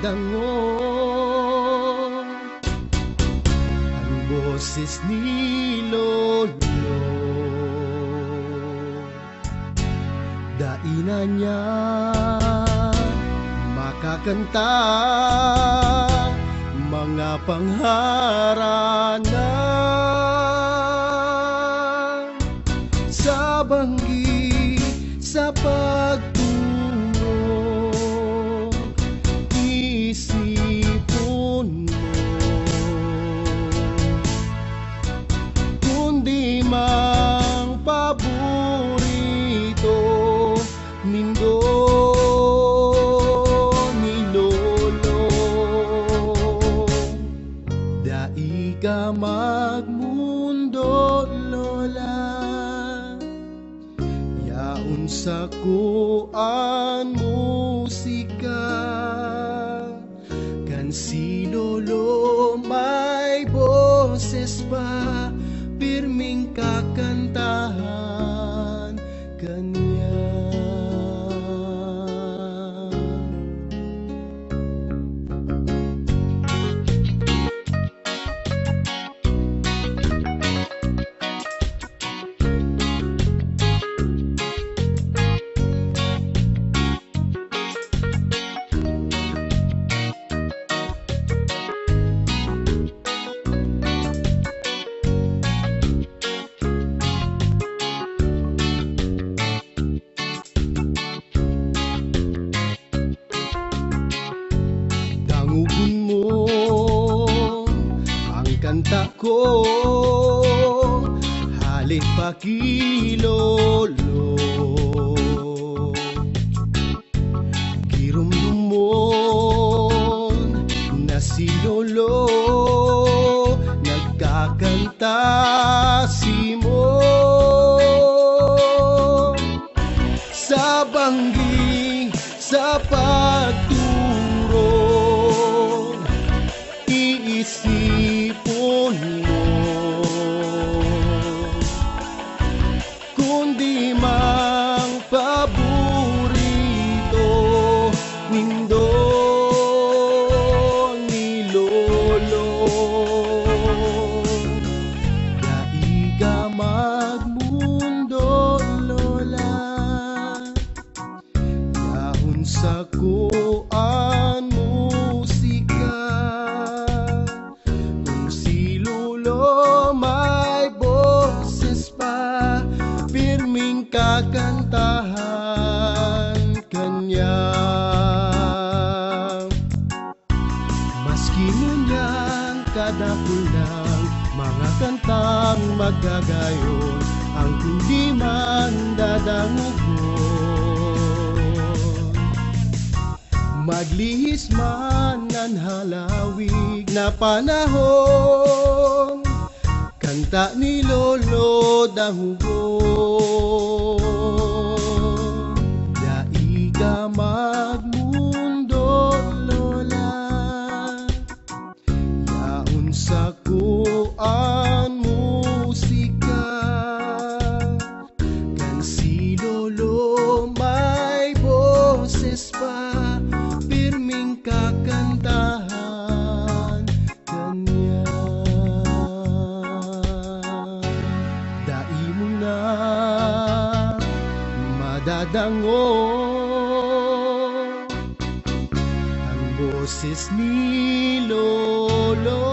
madadango ang boses ni Lolo. Daina niya makakanta mga pangharana sa banggi sa pagtulong. Isipon mo kundi mang paborito nindo ni Lolo. Dai ka magmundo, Lola, yaon sa kuan musika. Kan si Lolo may boses pa, pirming kakantahan kanya. Dangugon mo ang kanta ko, halip pakilolo. Girumdum mo na si Lolo nagkakanta simo sa banggi sa pagturo. Iisipon mo kundi mang paborito nindo ni Lolo. Dai ka magmundo, Lola, yaon sa kuan musika. Kung si Lolo may boses pa, pirming kakantahan kanya. Maski ngunyan kadakul ng mga kantang magagayon, ang kundi man dadangugon. Maglihis man ang halawig na panahon, kanta ni Lolo dahugon. Dai ka magmundo, Lola, yaon sa kuan musika. Kan si Lolo may boses pa, pirming kakantahan kanya. Dai mo na madadango ang boses ni Lolo.